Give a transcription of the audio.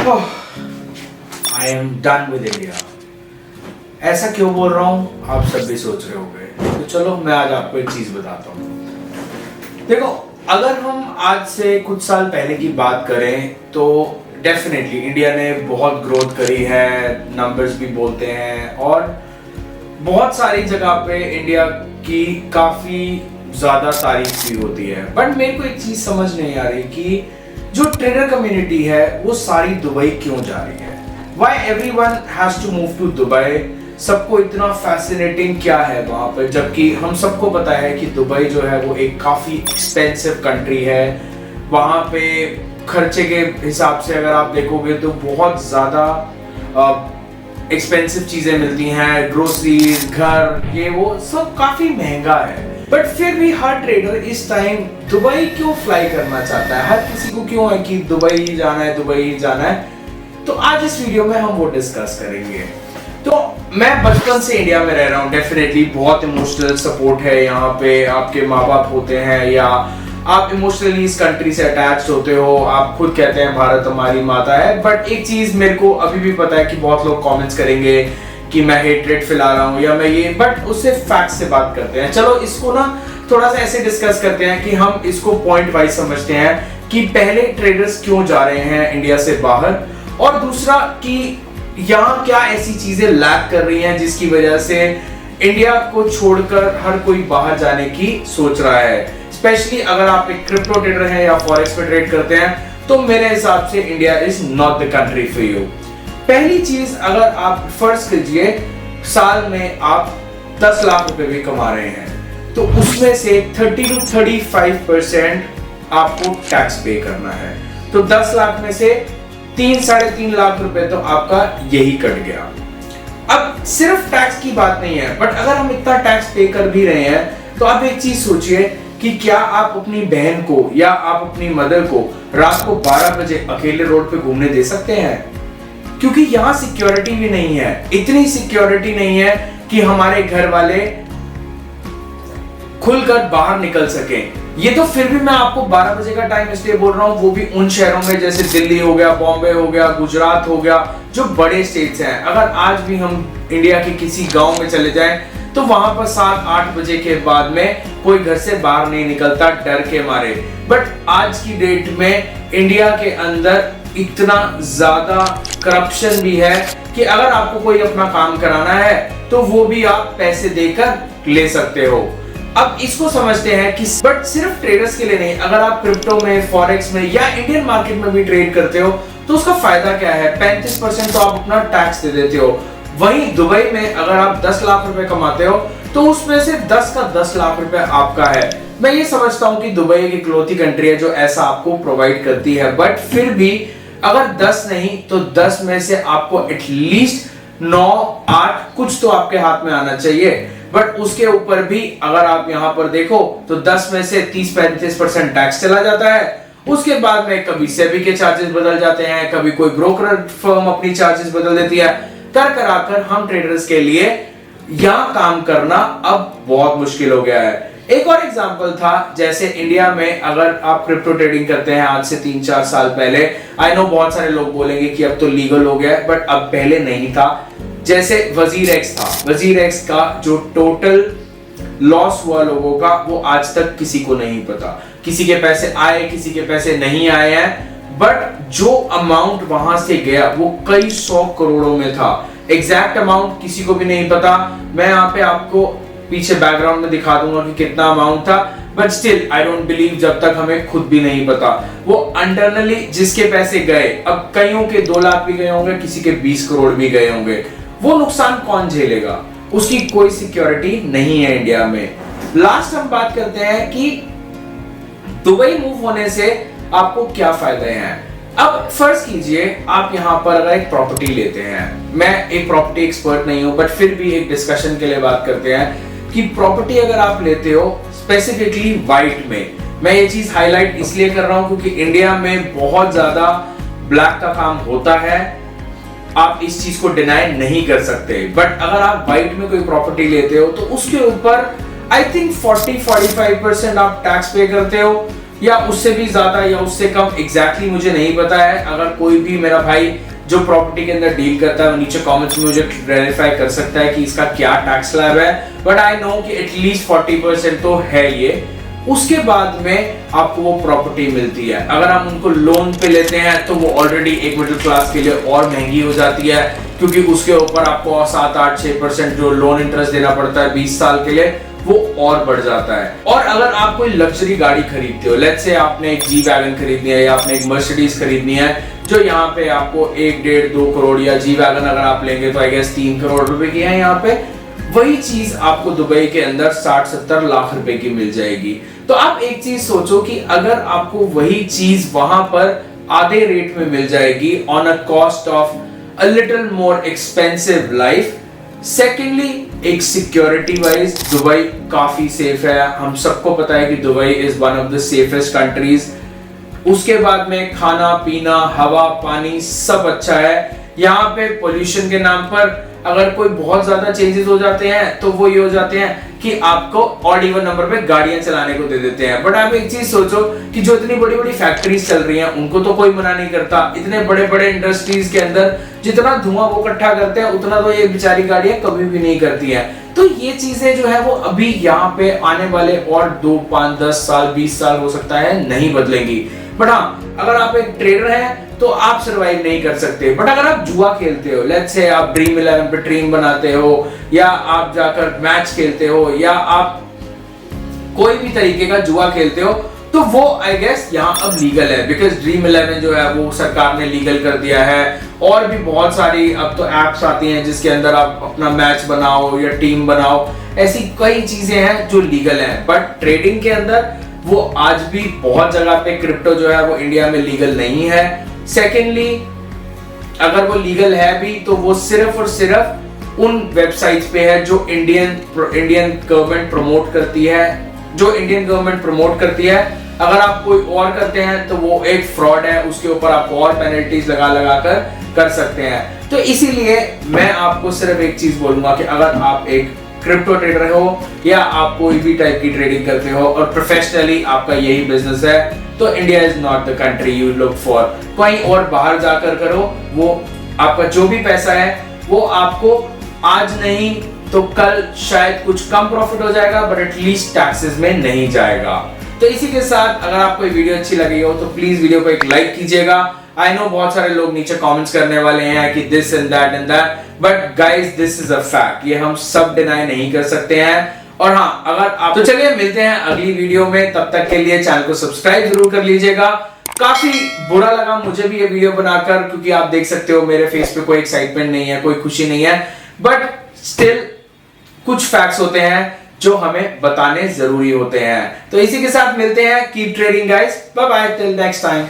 I am done with India. ऐसा क्यों बोल रहा हूँ आप सब भी सोच रहे होंगे, तो चलो मैं आज आपको एक चीज बताता हूँ। देखो, अगर हम आज से कुछ साल पहले की बात करें तो डेफिनेटली इंडिया ने बहुत ग्रोथ करी है, नंबर्स भी बोलते हैं और बहुत सारी जगह पे इंडिया की काफी ज्यादा तारीफ भी होती है। बट मेरे को एक चीज समझ नहीं आ रही कि जो ट्रेडर कम्युनिटी है वो सारी दुबई क्यों जा रही है। Why everyone has to move to Dubai? सबको इतना फैसिनेटिंग क्या है वहां पर, जबकि हम सबको पता है कि दुबई जो है वो एक काफी एक्सपेंसिव कंट्री है। वहां पे खर्चे के हिसाब से अगर आप देखोगे तो बहुत ज्यादा एक्सपेंसिव चीजें मिलती हैं, ग्रोसरीज, घर, ये वो सब काफी महंगा है। बट फिर भी हर ट्रेडर इस टाइम दुबई क्यों फ्लाई करना चाहता है? हर किसी को क्यों है कि दुबई जाना है, दुबई जाना है। तो आज इस वीडियो में हम वो डिस्कस करेंगे। तो मैं बचपन से इंडिया में रह रहा हूँ, डेफिनेटली बहुत इमोशनल सपोर्ट है यहाँ पे। आपके माँ बाप होते हैं या आप इमोशनली इस कंट्री से अटैच्ड होते हो, आप खुद कहते हैं भारत हमारी माता है। बट एक चीज मेरे को अभी भी पता है कि बहुत लोग कमेंट्स करेंगे कि मैं हेट्रेड फैला रहा हूँ या मैं ये, बट उससे फैक्ट से बात करते हैं। चलो इसको ना थोड़ा सा ऐसे डिस्कस करते हैं कि हम इसको पॉइंट वाइज समझते हैं कि पहले ट्रेडर्स क्यों जा रहे हैं इंडिया से बाहर, और दूसरा कि यहाँ क्या ऐसी चीजें लैक कर रही हैं जिसकी वजह से इंडिया को छोड़कर हर कोई बाहर जाने की सोच रहा है। स्पेशली अगर आप एक क्रिप्टो ट्रेडर हैं या फॉरेक्स में ट्रेड करते हैं तो मेरे हिसाब से India is not the country for you. पहली चीज, अगर आप फर्ज कीजिए साल में आप 10 लाख रुपए भी कमा रहे हैं तो उसमें से 30 to 35% आपको टैक्स पे करना है। तो 10 लाख में से 3-3.5 लाख रुपए तो आपका यही कट गया। अब सिर्फ टैक्स की बात नहीं है, बट अगर हम इतना टैक्स पे कर भी रहे हैं तो आप एक चीज सोचिए कि क्या आप अपनी बहन को या आप अपनी मदर को रात को 12 बजे अकेले रोड पे घूमने दे सकते हैं? क्योंकि यहाँ सिक्योरिटी भी नहीं है, इतनी सिक्योरिटी नहीं है कि हमारे घर वाले खुलकर बाहर निकल सकें। ये तो फिर भी मैं आपको 12 बजे का टाइम इसलिए बोल रहा हूँ, वो भी उन शहरों में जैसे दिल्ली हो गया, बॉम्बे हो गया, गुजरात हो गया, जो बड़े स्टेट्स हैं। अगर आज भी हम इंडिया के किसी गांव में चले जाएं तो वहां पर 7-8 बजे के बाद में कोई घर से बाहर नहीं निकलता डर के मारे। बट आज की डेट में इंडिया के अंदर इतना ज्यादा करप्शन भी है कि अगर आपको कोई अपना काम कराना है तो वो भी आप पैसे देकर ले सकते हो। अब इसको समझते हैं कि बट सिर्फ ट्रेडर्स के लिए नहीं, अगर आप क्रिप्टो में, फॉरेक्स में या इंडियन मार्केट में भी ट्रेड करते हो तो उसका फायदा क्या है? 35% तो आप अपना टैक्स दे देते हो। वहीं दुबई में अगर आप 10 लाख रुपए कमाते हो तो उसमें से 10 का 10 लाख रुपए आपका है। मैं ये समझता हूँ कि दुबई एक इकलौती कंट्री है जो ऐसा आपको प्रोवाइड करती है, बट फिर भी अगर 10 नहीं तो 10 में से आपको एटलीस्ट 9-8 कुछ तो आपके हाथ में आना चाहिए। बट उसके ऊपर भी अगर आप यहाँ पर देखो तो 10 में से 30-35% टैक्स चला जाता है। उसके बाद में कभी सेबी के चार्जेस बदल जाते हैं, कभी कोई ब्रोकर फर्म अपनी चार्जेस बदल देती है। कर कराकर हम ट्रेडर्स के लिए यहाँ काम करना अब बहुत मुश्किल हो गया है। एक और एग्जांपल था, जैसे इंडिया में अगर आप क्रिप्टो ट्रेडिंग करते हैं आज से 3-4 साल पहले, आई नो बहुत सारे लोग बोलेंगे कि अब तो लीगल हो गया है, बट अब पहले नहीं था। जैसे वजीर एक्स था, वजीर एक्स का जो टोटल लॉस हुआ लोगों का वो आज तक किसी को नहीं पता। किसी के पैसे आए, किसी के पैसे नहीं आए हैं, बट जो अमाउंट वहां से गया वो कई 100 करोड़ों में था। एग्जैक्ट अमाउंट किसी को भी नहीं पता। मैं यहाँ पे आपको पीछे बैकग्राउंड में दिखा दूंगा कि कितना अमाउंट था, but still I don't believe जब तक हमें खुद भी नहीं पता। वो इंटरनली जिसके पैसे गए, अब कईयों के 2 लाख भी गए होंगे, किसी के 20 करोड़ भी गए होंगे, वो नुकसान कौन झेलेगा? उसकी कोई सिक्योरिटी नहीं है इंडिया में। लास्ट हम बात करते हैं कि दुबई मूव होने से आपको क्या फायदे हैं। अब फर्ज कीजिए आप यहाँ पर अगर एक प्रॉपर्टी लेते हैं, मैं एक प्रॉपर्टी एक्सपर्ट नहीं हूं, बट फिर भी एक डिस्कशन के लिए बात करते हैं कि प्रॉपर्टी अगर आप लेते हो स्पेसिफिकली व्हाइट में, मैं ये चीज हाईलाइट इसलिए कर रहा हूं क्योंकि इंडिया में बहुत ज्यादा ब्लैक का काम होता है, आप इस चीज को डिनाई नहीं कर सकते। बट अगर आप व्हाइट में कोई प्रॉपर्टी लेते हो तो उसके ऊपर आई थिंक 40-45% आप टैक्स पे करते हो, या उससे भी ज्यादा या उससे कम, एग्जैक्टली मुझे नहीं पता है। अगर कोई भी मेरा भाई जो प्रॉपर्टी के अंदर डील करता है वो नीचे कमेंट्स में मुझे वेरीफाई कर सकता है कि इसका क्या टैक्स स्लैब है, बट आई नो कि एटलीस्ट 40% तो है ये। उसके बाद में आपको वो प्रॉपर्टी मिलती है। अगर हम उनको लोन पे लेते हैं तो वो ऑलरेडी एक मिडिल क्लास के लिए और महंगी हो जाती है, क्योंकि उसके ऊपर आपको 7-8-6% जो लोन इंटरेस्ट देना पड़ता है 20 साल के लिए, वो और बढ़ जाता है। और अगर आप कोई लग्जरी गाड़ी खरीदते हो, लेट्स से आपने एक जी वैगन खरीदनी है या आपने एक मर्सिडीज खरीदनी है, जो यहाँ पे आपको 1-1.5-2 करोड़, या जी वैगन अगर आप लेंगे तो आई गेस 3 करोड़ रुपए की है यहाँ पे, वही चीज आपको दुबई के अंदर 60-70 लाख रुपए की मिल जाएगी। तो आप एक चीज सोचो कि अगर आपको वही चीज वहां पर आधे रेट में मिल जाएगी on a cost of a little more expensive life. Secondly, एक सिक्योरिटी वाइज दुबई काफी सेफ है। हम सबको पता है कि Dubai is one of the safest countries. उसके बाद में खाना पीना, हवा पानी सब अच्छा है। यहाँ पे पोल्यूशन के नाम पर अगर कोई बहुत ज्यादा चेंजेस हो जाते हैं तो वो ये हो जाते हैं कि आपको ऑड इवन नंबर पे गाड़ियां चलाने को दे देते हैं। बट आप एक चीज सोचो कि जो इतनी बड़ी बड़ी फैक्ट्रीज चल रही हैं उनको तो कोई मना नहीं करता। इतने बड़े बड़े इंडस्ट्रीज के अंदर जितना धुआं वो इकट्ठा करते हैं उतना तो ये बेचारी गाड़ियां कभी भी नहीं करती हैं। तो ये चीजें जो है वो अभी यहाँ पे आने वाले और 2, 5, 10 साल 20 साल हो सकता है नहीं बदलेंगी। बट हाँ, अगर आप एक ट्रेडर हैं तो आप सरवाइव नहीं कर सकते। बट अगर आप जुआ खेलते हो, लेट्स से आप ड्रीम 11 पे ड्रीम बनाते हो, या आप जाकर मैच खेलते हो, या आप कोई भी तरीके का जुआ खेलते हो, तो वो आई गेस यहाँ अब लीगल है, बिकॉज ड्रीम 11 जो है वो सरकार ने लीगल कर दिया है। और भी बहुत सारी अब तो एप्स आती हैं जिसके अंदर आप अपना मैच बनाओ या टीम बनाओ, ऐसी कई चीजें हैं जो लीगल हैं। बट ट्रेडिंग के अंदर वो आज भी बहुत जगह पे क्रिप्टो जो है वो इंडिया में लीगल नहीं है। सेकेंडली, अगर वो लीगल है भी तो वो सिर्फ और सिर्फ उन वेबसाइट्स पे है जो इंडियन गवर्नमेंट प्रमोट करती है, अगर आप कोई और करते हैं तो वो एक फ्रॉड है, उसके ऊपर आप और पेनल्टीज लगा कर सकते हैं। तो इसीलिए मैं आपको सिर्फ एक चीज बोलूंगा कि अगर आप एक क्रिप्टो ट्रेडर हो या आप कोई भी टाइप की ट्रेडिंग करते हो और प्रोफेशनली आपका यही बिजनेस है, तो India is not the country you look for. कहीं और बाहर जाकर करो, वो आपका जो भी पैसा है वो आपको आज नहीं तो कल शायद कुछ कम प्रॉफिट हो जाएगा, बट एटलीस्ट टैक्सेस में नहीं जाएगा। तो इसी के साथ अगर आपको वीडियो अच्छी लगी हो तो प्लीज वीडियो को एक लाइक कीजिएगा। आई नो बहुत सारे लोग नीचे कमेंट्स करने वाले हैं कि this and that, but guys this is a fact, ये हम सब डिनाई नहीं कर सकते हैं। और हाँ, अगर आप तो चलिए मिलते हैं अगली वीडियो में, तब तक के लिए चैनल को सब्सक्राइब जरूर कर लीजिएगा। काफी बुरा लगा मुझे भी ये वीडियो बनाकर, क्योंकि आप देख सकते हो मेरे फेस पे कोई एक्साइटमेंट नहीं है, कोई खुशी नहीं है, बट स्टिल कुछ फैक्ट्स होते हैं जो हमें बताने जरूरी होते हैं। तो इसी के साथ मिलते हैं। Keep trading guys, bye bye, till next time.